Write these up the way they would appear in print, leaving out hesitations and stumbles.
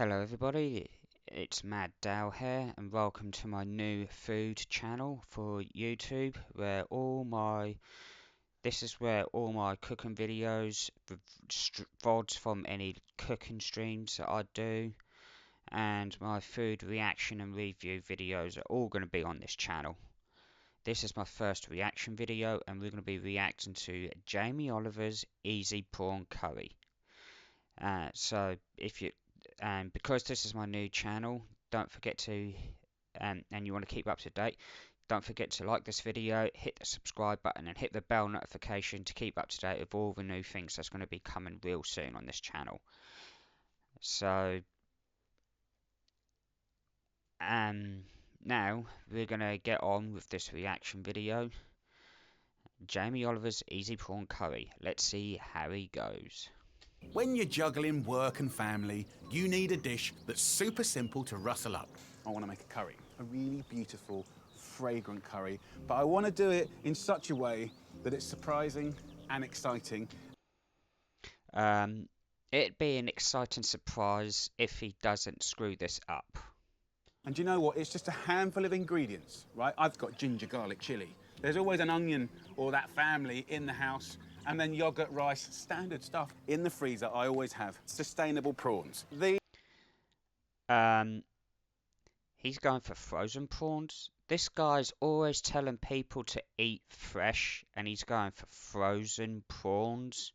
Hello everybody, it's Mad Dow here and welcome to my new food channel for YouTube this is where all my cooking videos, VODs from any cooking streams that I do, and my food reaction and review videos are all going to be on this channel. This is my first reaction video and we're going to be reacting to Jamie Oliver's Easy Prawn Curry. So if you And because this is my new channel, don't forget to and you want to keep up to date, don't forget to like this video, hit the subscribe button and hit the bell notification to keep up to date with all the new things that's going to be coming real soon on this channel. So now we're going to get on with this reaction video. Jamie Oliver's Easy Prawn Curry. Let's see how he goes. When you're juggling work and family, you need a dish that's super simple to rustle up. I want to make a curry, a really beautiful, fragrant curry, but I want to do it in such a way that it's surprising and exciting. It'd be an exciting surprise if he doesn't screw this up. And do you know what? It's just a handful of ingredients, right? I've got ginger, garlic, chili. There's always an onion or that family in the house. And then yogurt, rice, standard stuff. In the freezer, I always have sustainable prawns. He's going for frozen prawns. This guy's always telling people to eat fresh, and he's going for frozen prawns.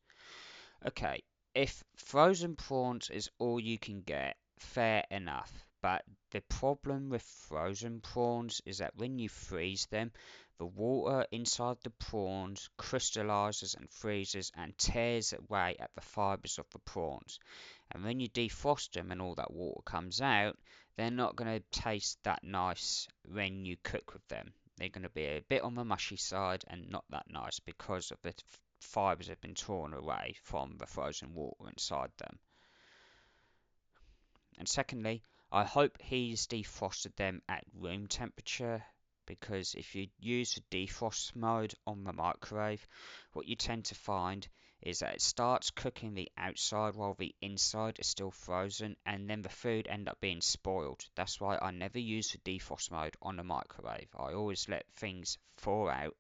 Okay, if frozen prawns is all you can get, fair enough. But the problem with frozen prawns is that when you freeze them, the water inside the prawns crystallizes and freezes and tears away at the fibers of the prawns. And when you defrost them and all that water comes out, they're not going to taste that nice when you cook with them. They're going to be a bit on the mushy side and not that nice because of the fibers have been torn away from the frozen water inside them. And secondly, I hope he's defrosted them at room temperature, because if you use the defrost mode on the microwave, what you tend to find is that it starts cooking the outside while the inside is still frozen, and then the food ends up being spoiled. That's why I never use the defrost mode on the microwave. I always let things thaw out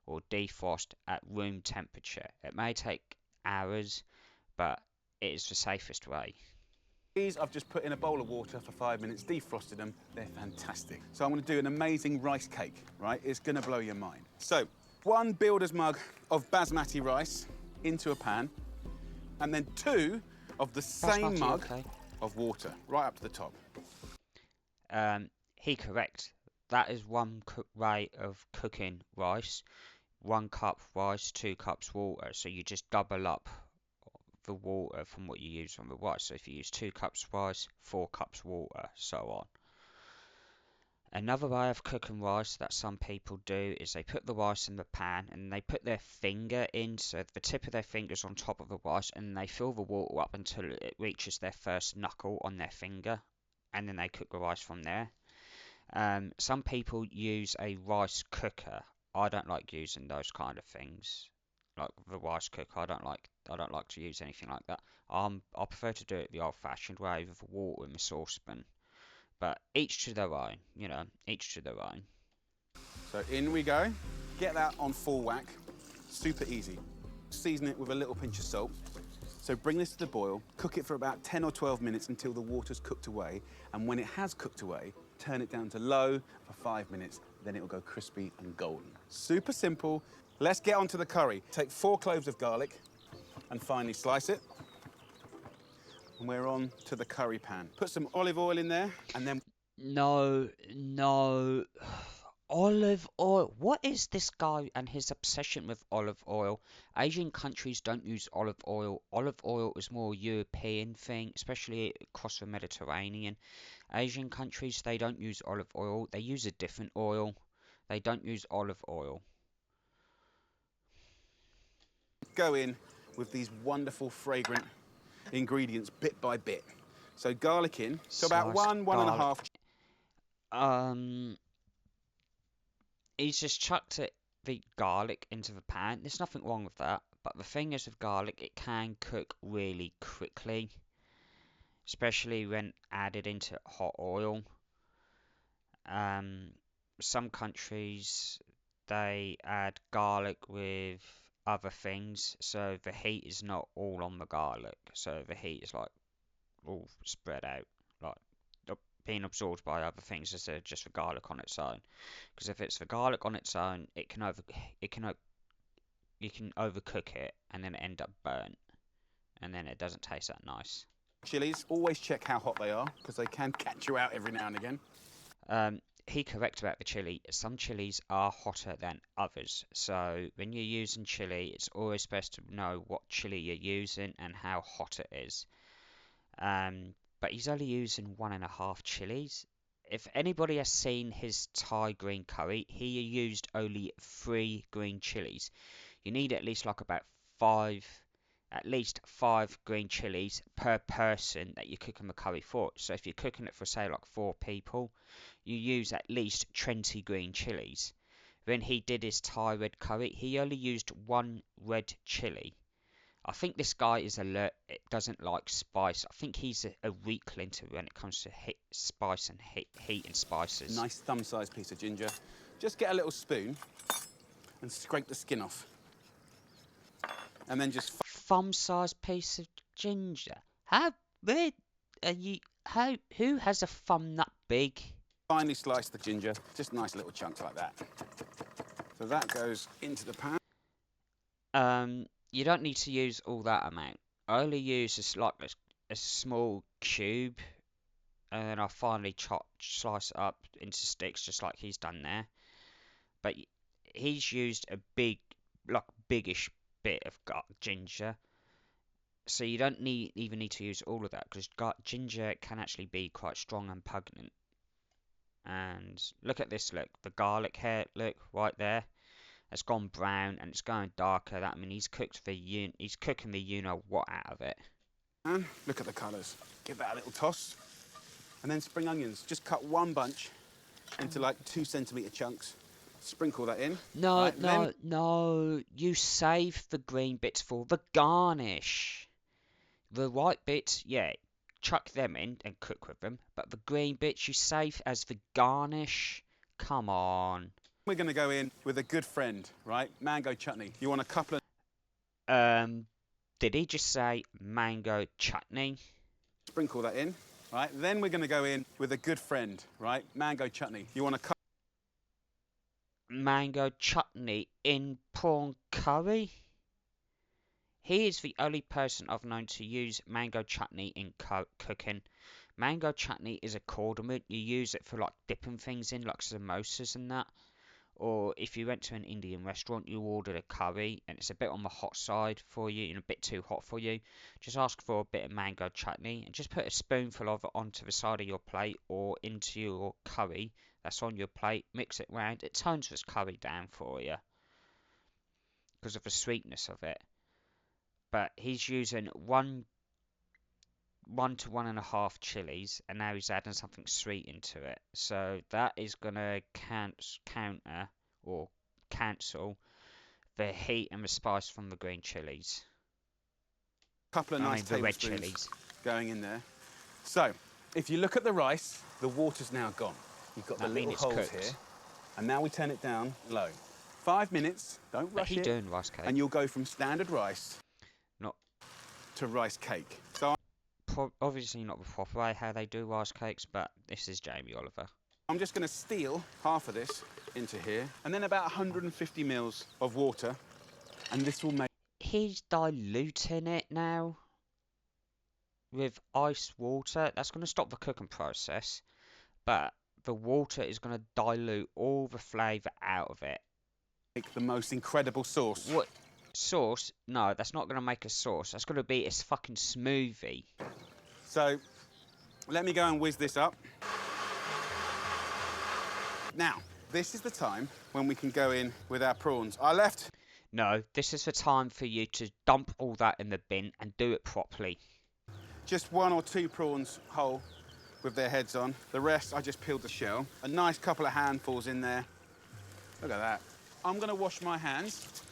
or defrost at room temperature. It may take hours, but it is the safest way. These I've just put in a bowl of water for 5 minutes, defrosted them. They're fantastic. So I'm going to do an amazing rice cake, right? It's going to blow your mind. So 1 builder's mug of basmati rice into a pan, and then 2 of the same mug of water right up to the top. He correct. That is one way of cooking rice. 1 cup rice, 2 cups water. So you just double up the water from what you use on the rice. So if you use 2 cups rice, 4 cups water, so on. Another way of cooking rice that some people do is they put the rice in the pan and they put their finger in, so the tip of their fingers on top of the rice, and they fill the water up until it reaches their first knuckle on their finger, and then they cook the rice from there. Some people use a rice cooker. I don't like using those kind of things. Like the rice cooker, I don't like to use anything like that. I prefer to do it the old-fashioned way with water in the saucepan. But each to their own, you know, each to their own. So in we go. Get that on full whack. Super easy. Season it with a little pinch of salt. So bring this to the boil, cook it for about 10 or 12 minutes until the water's cooked away. And when it has cooked away, turn it down to low for 5 minutes. Then it will go crispy and golden. Super simple. Let's get on to the curry. Take 4 cloves of garlic and finely slice it. And we're on to the curry pan. Put some olive oil in there and then... No. Olive oil. What is this guy and his obsession with olive oil? Asian countries don't use olive oil. Olive oil is more a European thing, especially across the Mediterranean. Asian countries, they don't use olive oil. They use a different oil. They don't use olive oil. Go in with these wonderful, fragrant ingredients bit by bit. So garlic in, so about 1.5. He's just chucked the garlic into the pan. There's nothing wrong with that. But the thing is with garlic, it can cook really quickly. especially when added into hot oil. Um, some countries they add garlic with other things, so the heat is not all on the garlic. So the heat is like all spread out, like being absorbed by other things instead of just the garlic on its own. Because if it's the garlic on its own, it can you can overcook it and then end up burnt, and then it doesn't taste that nice. Chilies, always check how hot they are because they can catch you out every now and again. He correct about the chili. Some chilies are hotter than others, so when you're using chili, it's always best to know what chili you're using and how hot it is. But he's only using 1.5 chilies. If anybody has seen his Thai green curry, he used only 3 green chilies. You need at least like about five, at least 5 green chilies per person that you're cooking the curry for. So if you're cooking it for say like 4 people, you use at least 20 green chilies. When he did his Thai red curry, he only used 1 red chili. I think this guy is alert. It doesn't like spice. I think he's a weakling to when it comes to spice and heat and spices. Nice thumb-sized piece of ginger. Just get a little spoon and scrape the skin off. And then just Thumb-sized piece of ginger. How big are you? How? Who has a thumb that big? finely slice the ginger, just nice little chunks like that. So that goes into the pan. You don't need to use all that amount. I only use a small cube, and then I finally slice it up into sticks, just like he's done there. But he's used a like biggish bit of ginger, so you don't even need to use all of that because ginger can actually be quite strong and pungent. And look at this, look, the garlic hair, look right there. It's gone brown and it's going darker. That means he's cooking the you know what out of it. And look at the colours. Give that a little toss. And then spring onions. Just cut one bunch into like 2 centimetre chunks. Sprinkle that in. No, Right, no, no. You save the green bits for the garnish. The white bits, yeah, chuck them in and cook with them. But the green bits you save as the garnish. Come on. we're going to go in with a good friend, right? Mango chutney. You want a couple of... Did he just say mango chutney? Sprinkle that in. Right, then we're going to go in with a good friend, right? Mango chutney. You want a couple... Mango chutney in prawn curry? He is the only person I've known to use mango chutney in cooking. Mango chutney is a condiment. You use it for like dipping things in, like samosas and that. Or if you went to an Indian restaurant, you ordered a curry and it's a bit on the hot side for you and a bit too hot for you, just ask for a bit of mango chutney and just put a spoonful of it onto the side of your plate or into your curry that's on your plate. Mix it round. It tones this curry down for you because of the sweetness of it. But he's using one to 1.5 chilies, and now he's adding something sweet into it. So that is gonna counter or cancel the heat and the spice from the green chilies. Couple of I nice mean the red tablespoons chilies. going in there. So, if you look at the rice, the water's now gone. You've got the little holes cooked. here. And now we turn it down low. 5 minutes, don't rush it. doing rice cake? And you'll go from standard rice Not to rice cake. So obviously not the proper way how they do rice cakes, but this is Jamie Oliver. I'm just going to steal half of this into here, and then about 150 mils of water, and this will make... He's diluting it now with ice water. That's going to stop the cooking process, but the water is going to dilute all the flavour out of it. Make the most incredible sauce. What? Sauce? No, that's not going to make a sauce. That's going to be a fucking smoothie. So, let me go and whiz this up. Now, this is the time when we can go in with our prawns. I left... No, this is the time for you to dump all that in the bin and do it properly. Just 1 or 2 prawns whole with their heads on. The rest, I just peeled the shell. A nice couple of handfuls in there. Look at that. I'm going to wash my hands.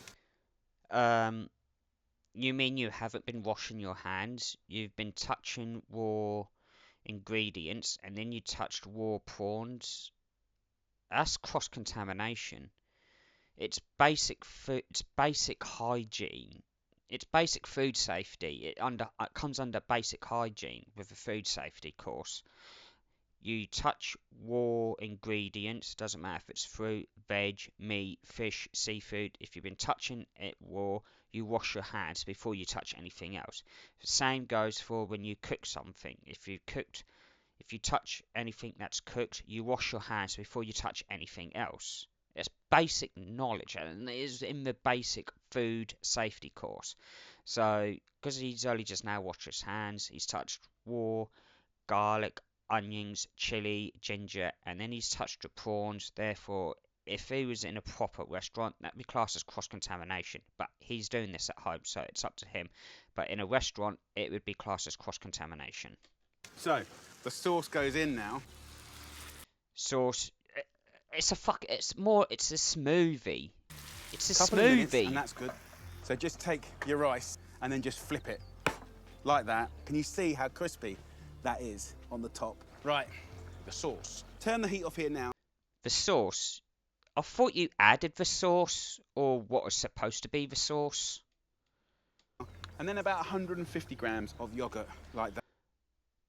You mean you haven't been washing your hands? You've been touching raw ingredients and then you touched raw prawns? That's cross-contamination. It's basic food, it's basic hygiene. It's basic food safety. It comes under basic hygiene with a food safety course. You touch raw ingredients, doesn't matter if it's fruit, veg, meat, fish, seafood. If you've been touching it raw, you wash your hands before you touch anything else. The same goes for when you cook something. If you touch anything that's cooked, you wash your hands before you touch anything else. It's basic knowledge, and it is in the basic food safety course. So, because he's only just now washed his hands, he's touched raw garlic, onions, chili, ginger, and then he's touched the prawns. Therefore, if he was in a proper restaurant, that'd be classed as cross-contamination. But he's doing this at home, so it's up to him. But in a restaurant, it would be classed as cross-contamination. So, the sauce goes in now. Sauce, it's a smoothie. It's a Couple of minutes, and smoothie. that's good. So just take your rice and then just flip it like that. Can you see how crispy that is on the top? Right, the sauce. Turn the heat off here now. The sauce, I thought you added the sauce, or what was supposed to be the sauce. And then about 150 grams of yogurt like that.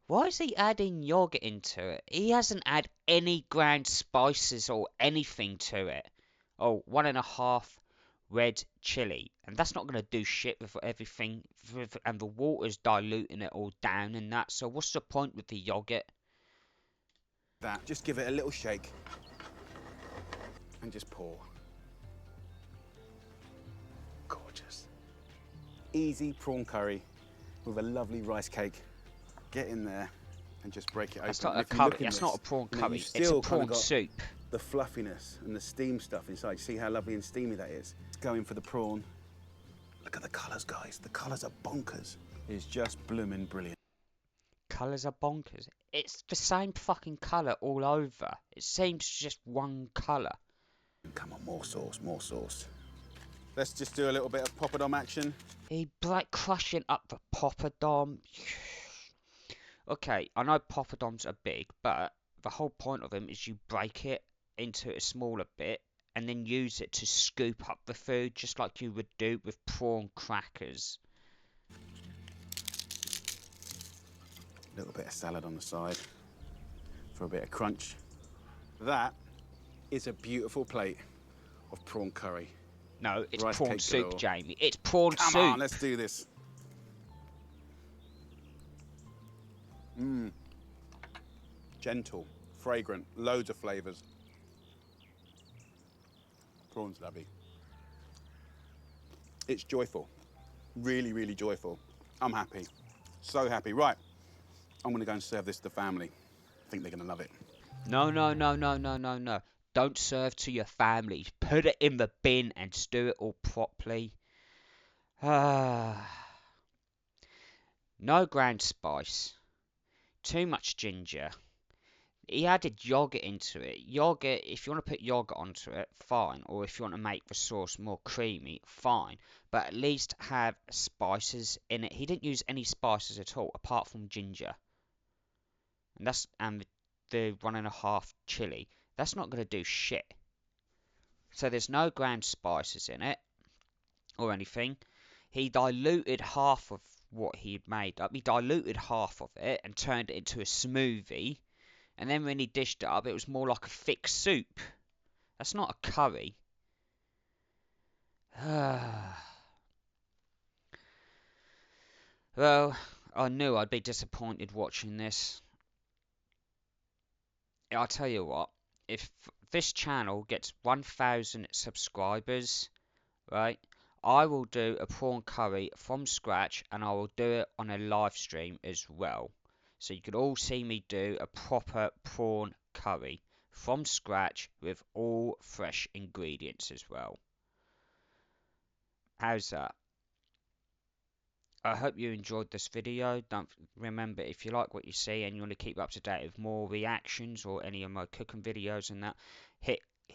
Why is he adding yogurt into it? He hasn't added any ground spices or anything to it. Oh, 1.5 red chili. And that's not going to do shit with everything. And the water's diluting it all down and that. So what's the point with the yogurt? Just give it a little shake and just pour. Gorgeous. Easy prawn curry with a lovely rice cake. Get in there and just break it open. That's not a curry. That's not a prawn curry. It's a prawn soup. The fluffiness and the steam stuff inside. See how lovely and steamy that is? It's going for the prawn. Look at the colours, guys. The colours are bonkers. It's just blooming brilliant. Colours are bonkers. It's the same fucking colour all over. It seems just one colour. Come on, more sauce, more sauce. Let's just do a little bit of poppadom action. He like crushing up the poppadom. Okay, I know poppadoms are big, but the whole point of them is you break it into a smaller bit and then use it to scoop up the food, just like you would do with prawn crackers. A little bit of salad on the side for a bit of crunch. That is a beautiful plate of prawn curry. No, it's Rice prawn cake soup, galore. Jamie. It's prawn soup. Come on, let's do this. Mmm. Gentle, fragrant, loads of flavours. Prawn's lovely. It's joyful. Really, really joyful. I'm happy. So happy. Right, I'm going to go and serve this to the family. I think they're going to love it. No, no, no, no, no, no, no. Don't serve to your family. Put it in the bin and stew it all properly. Ah. No ground spice. Too much ginger. He added yogurt into it. Yogurt, if you want to put yogurt onto it, fine. Or if you want to make the sauce more creamy, fine. But at least have spices in it. He didn't use any spices at all, apart from ginger. And the 1.5 chili. That's not going to do shit. So there's no ground spices in it, or anything. He diluted half of what he'd made up. He diluted half of it and turned it into a smoothie. And then when he dished it up, it was more like a thick soup. That's not a curry. Well, I knew I'd be disappointed watching this. I'll tell you what, if this channel gets 1,000 subscribers, right, I will do a prawn curry from scratch and I will do it on a live stream as well. So you could all see me do a proper prawn curry from scratch with all fresh ingredients as well. How's that? I hope you enjoyed this video. Don't remember, if you like what you see and you want to keep up to date with more reactions or any of my cooking videos and that,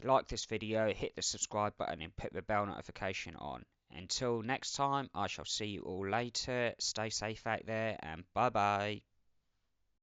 like this video, hit the subscribe button and put the bell notification on. Until next time, I shall see you all later. Stay safe out there and bye bye.